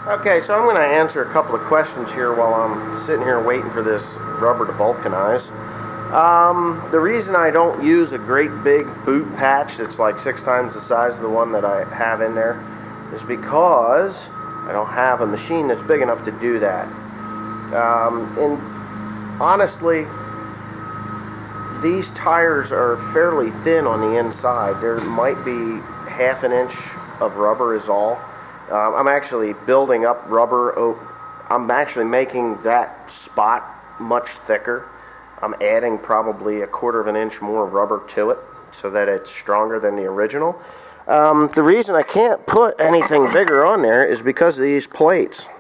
Okay, so I'm going to answer a couple of questions here while I'm sitting here waiting for this rubber to vulcanize. The reason I don't use a great big boot patch that's like 6 times the size of the one that I have in there is because I don't have a machine that's big enough to do that. And honestly, these tires are fairly thin on the inside. There might be half an inch of rubber is all. I'm actually building up rubber. I'm actually making that spot much thicker. I'm adding probably 1/4 of an inch more rubber to it so that it's stronger than the original. The reason I can't put anything bigger on there is because of these plates.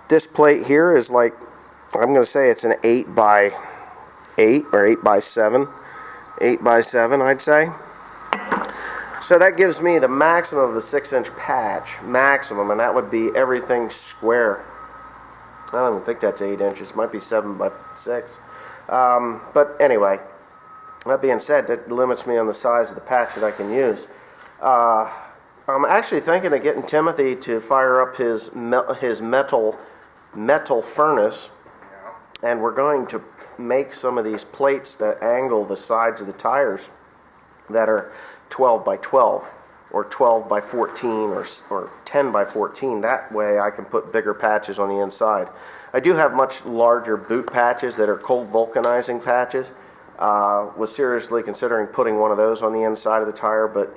This plate here is like, I'm going to say it's an 8 by 8 or 8 by 7. 8 by 7, I'd say. So that gives me the maximum of the 6-inch patch, maximum, and that would be everything square. I don't even think that's 8 inches. It might be 7 by 6. But anyway, that being said, that limits me on the size of the patch that I can use. I'm actually thinking of getting Timothy to fire up his metal furnace, and we're going to make some of these plates that angle the sides of the tires that are 12 by 12 or 12 by 14 or 10 by 14. That way I can put bigger patches on the inside. I do have much larger boot patches that are cold vulcanizing patches. Was seriously considering putting one of those on the inside of the tire, but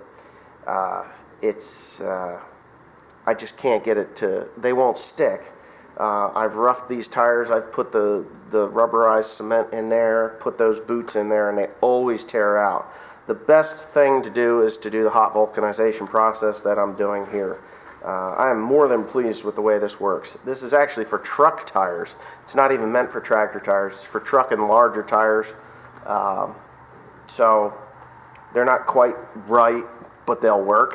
I just can't get it to, they won't stick. I've roughed these tires, I've put the rubberized cement in there, put those boots in there, and they always tear out. The best thing to do is to do the hot vulcanization process that I'm doing here. I am more than pleased with the way this works. This is actually for truck tires. It's not even meant for tractor tires. It's for truck and larger tires. So they're not quite right, but they'll work.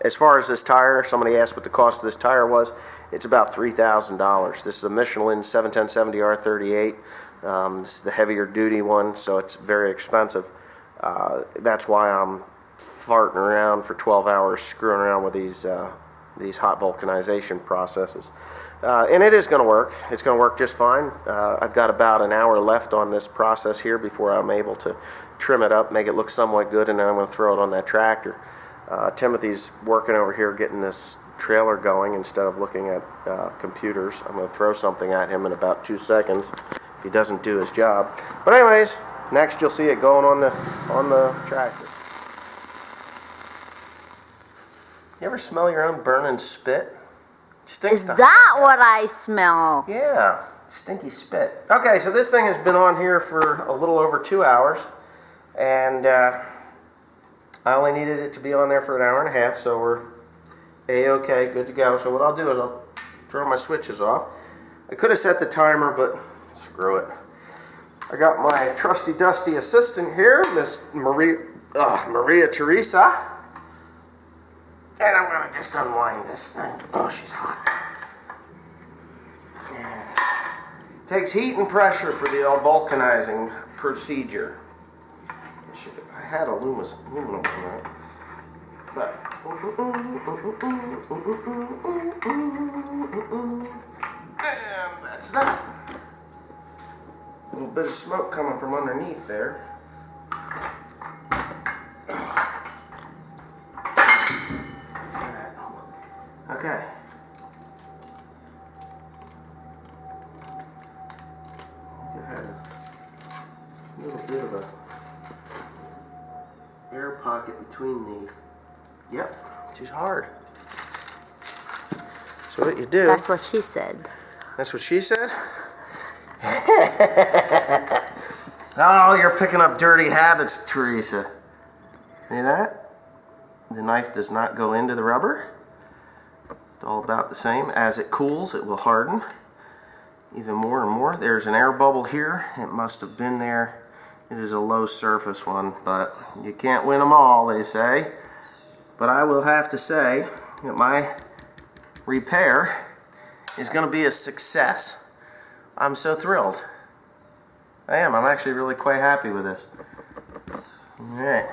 As far as this tire, somebody asked what the cost of this tire was. It's about $3,000. This is a Michelin 710-70R38. This is the heavier duty one, so it's very expensive. That's why I'm farting around for 12 hours screwing around with these hot vulcanization processes. And it is going to work. It's going to work just fine. I've got about an hour left on this process here before I'm able to trim it up, make it look somewhat good, and then I'm going to throw it on that tractor. Timothy's working over here getting this trailer going instead of looking at computers. I'm going to throw something at him in about 2 seconds if he doesn't do his job. But anyways, next you'll see it going on the tractor. You ever smell your own burning spit? Stinks. Is that what I smell? Yeah, stinky spit. Okay, so this thing has been on here for a little over 2 hours, and I only needed it to be on there for an hour and a half, so we're A-okay, good to go. So what I'll do is I'll throw my switches off. I could have set the timer, but screw it. I got my trusty dusty assistant here, Miss Maria Teresa. And I'm going to just unwind this thing. Oh, she's hot. Yes. Takes heat and pressure for the vulcanizing procedure. I had aluminum in there. But, and that's that. A little bit of smoke coming from underneath there. Okay. You had a little bit of a air pocket between the. Yep, she's hard. So what you do? That's what she said. That's what she said? Oh, you're picking up dirty habits, Teresa. See that? The knife does not go into the rubber. It's all about the same. As it cools, it will harden even more and more. There's an air bubble here. It must have been there. It is a low surface one, but you can't win them all, they say. But I will have to say that my repair is going to be a success. I'm so thrilled. I am. I'm actually really quite happy with this. Alright.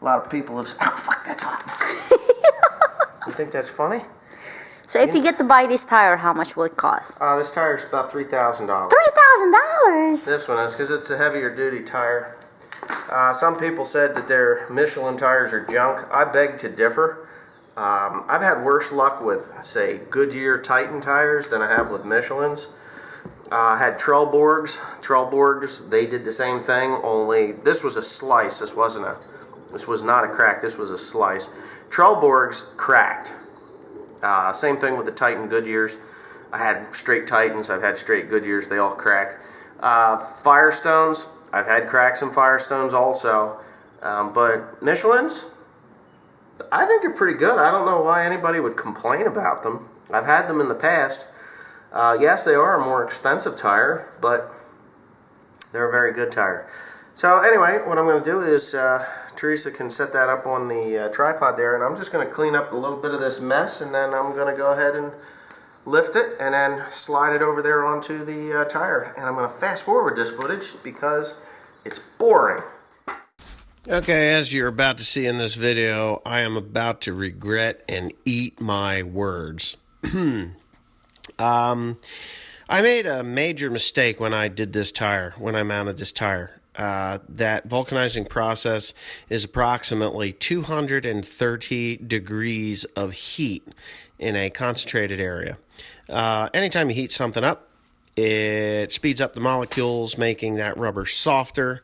A lot of people have said, oh, fuck, that's hot. You think that's funny? So if you get to buy this tire, how much will it cost? This tire is about $3,000. $3,000? This one is because it's a heavier duty tire. Some people said that their Michelin tires are junk. I beg to differ. I've had worse luck with, say, Goodyear Titan tires than I have with Michelin's. I had Trelleborgs. They did the same thing, only this was a slice. This was not a crack. This was a slice. Trelleborgs cracked. Same thing with the Titan Goodyears. I had straight Titans. I've had straight Goodyears. They all crack. Firestones. I've had cracks in Firestones also. But Michelin's, I think they're pretty good. I don't know why anybody would complain about them. I've had them in the past. Yes, they are a more expensive tire, but they're a very good tire. So anyway, what I'm going to do is Teresa can set that up on the tripod there, and I'm just going to clean up a little bit of this mess, and then I'm going to go ahead and lift it and then slide it over there onto the tire. And I'm going to fast forward this footage because it's boring. Okay, as you're about to see in this video, I am about to regret and eat my words. I made a major mistake when I did this tire, when I mounted this tire. That vulcanizing process is approximately 230 degrees of heat in a concentrated area. Anytime you heat something up, it speeds up the molecules, making that rubber softer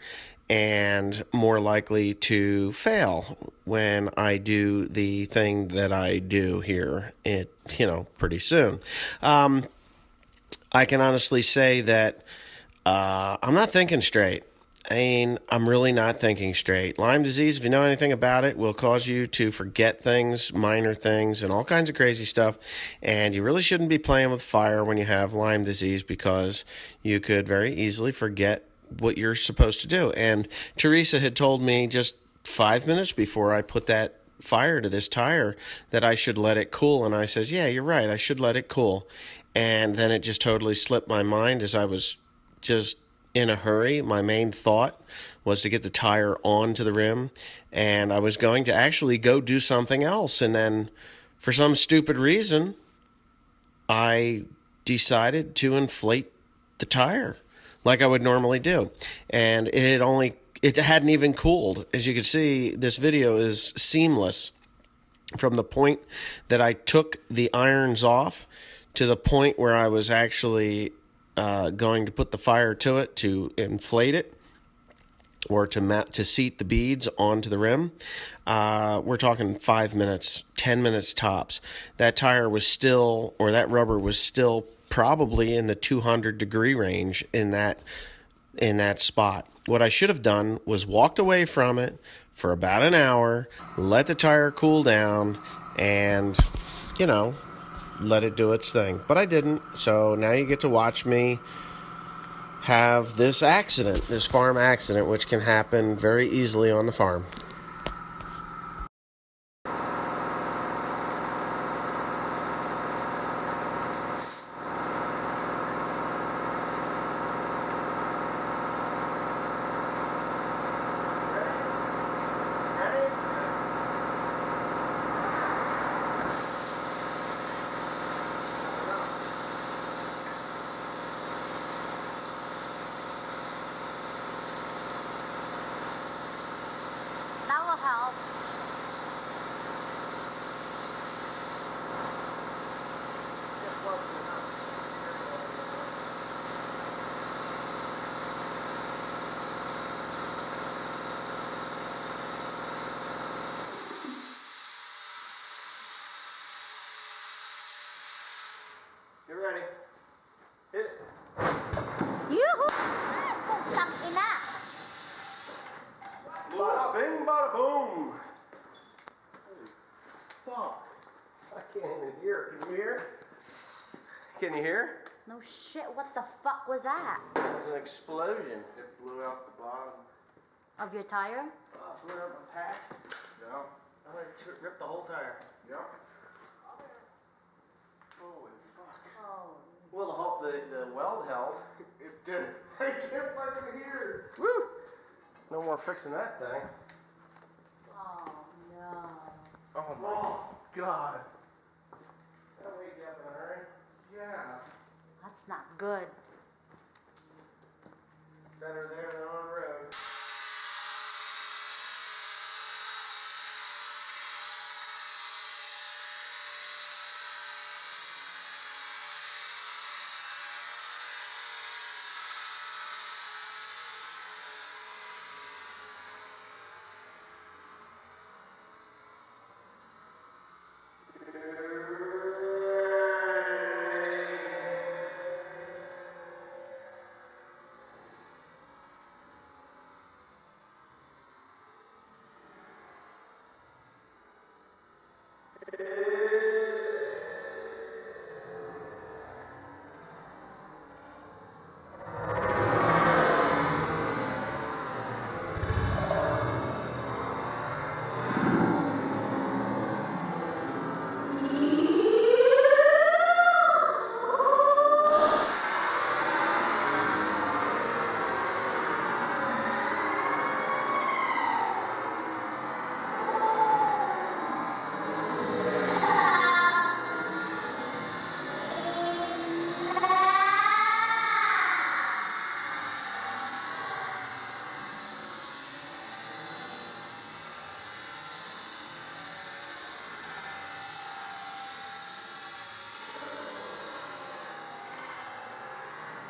and more likely to fail when I do the thing that I do here, pretty soon. I can honestly say that I'm not thinking straight. I'm really not thinking straight. Lyme disease, if you know anything about it, will cause you to forget things, minor things, and all kinds of crazy stuff. And you really shouldn't be playing with fire when you have Lyme disease, because you could very easily forget what you're supposed to do. And Teresa had told me just 5 minutes before I put that fire to this tire that I should let it cool. And I says, yeah, you're right, I should let it cool. And then it just totally slipped my mind as I was just in a hurry. My main thought was to get the tire onto the rim, and I was going to actually go do something else. And then for some stupid reason, I decided to inflate the tire like I would normally do. And it hadn't even cooled. As you can see, this video is seamless from the point that I took the irons off to the point where I was actually going to put the fire to it to inflate it, or to seat the beads onto the rim. We're talking 5 minutes, 10 minutes tops. That tire was still, or that rubber was still probably in the 200 degree range in that spot. What I should have done was walked away from it for about an hour, let the tire cool down, and let it do its thing. But I didn't, so now you get to watch me have this accident, this farm accident, which can happen very easily on the farm. That will help. You're ready. Hit it. Yoo-hoo! Putang ina! Bada bing, bada boom. Fuck. I can't even hear. Can you hear? Can you hear? No shit, what the fuck was that? It was an explosion. It blew out the bottom. Of your tire? Blew out the pack. Yeah. I ripped the whole tire. Yeah. Holy fuck. Oh. Well, the weld held. It did. I can't fucking hear. Woo! No more fixing that thing. Oh no. Oh my God. That way Good. Better there.